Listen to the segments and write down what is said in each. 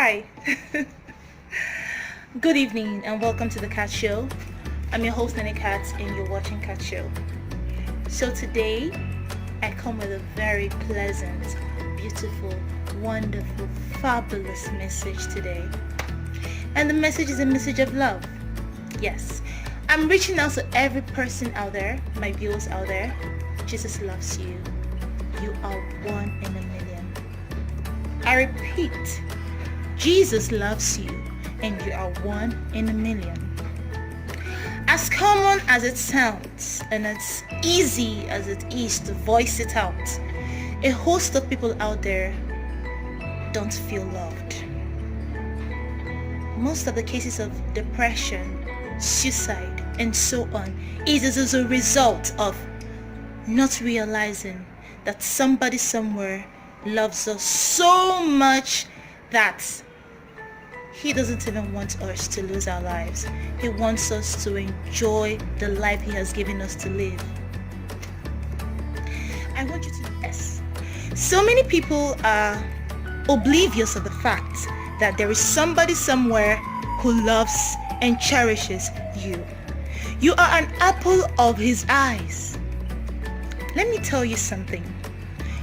Hi. Good evening and welcome to the Cat Show. I'm your host Nene Cat and you're watching Cat Show. So today I come with a very pleasant, beautiful, wonderful, fabulous message today. And the message is a message of love. Yes, I'm reaching out to every person out there, my viewers out there. Jesus loves you. You are one in a million. I repeat, Jesus loves you and you are one in a million. As common as it sounds and as easy as it is to voice it out, a host of people out there don't feel loved. Most of the cases of depression, suicide, and so on is as a result of not realizing that somebody somewhere loves us so much that he doesn't even want us to lose our lives. He wants us to enjoy the life he has given us to live. I want you to guess. So many people are oblivious of the fact that there is somebody somewhere who loves and cherishes you. You are an apple of his eyes. Let me tell you something.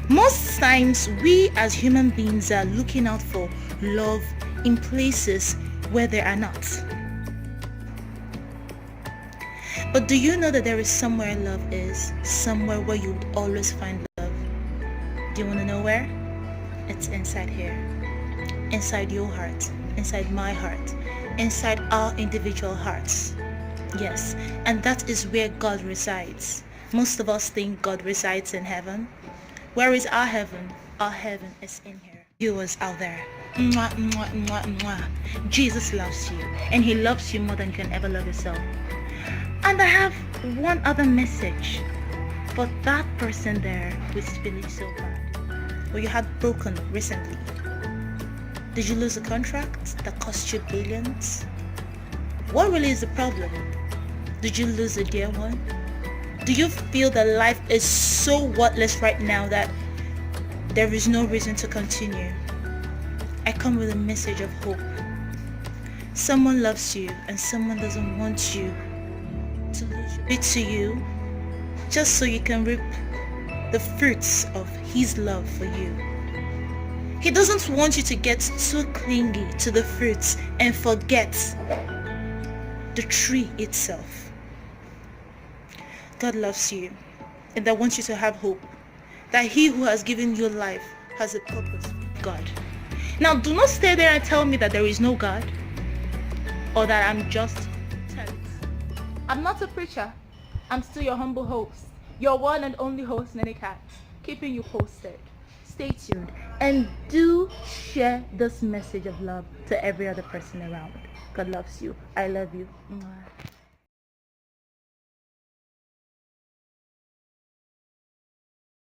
Most times we as human beings are looking out for love in places where there are not. But do you know that there is somewhere love is? Somewhere where you would always find love. Do you want to know where? It's inside here. Inside your heart. Inside my heart. Inside our individual hearts. Yes, and that is where God resides. Most of us think God resides in heaven. Where is our heaven? Our heaven is in here. Viewers out there. Mwah, mwah, mwah, mwah. Jesus loves you. And he loves you more than you can ever love yourself. And I have one other message for that person there who is feeling so bad. Or you had broken recently. Did you lose a contract that cost you billions? What really is the problem? Did you lose a dear one? Do you feel that life is so worthless right now that there is no reason to continue? I come with a message of hope. Someone loves you and someone doesn't want you to lose it to you just so you can reap the fruits of his love for you. He doesn't want you to get too clingy to the fruits and forget the tree itself. God loves you and I want you to have hope that he who has given you life has a purpose, God. Now do not stay there and tell me that there is no God or that I'm just telling. I'm not a preacher. I'm still your humble host, your one and only host, Nene Cat, keeping you posted. Stay tuned and do share this message of love to every other person around. God loves you. I love you. Mwah.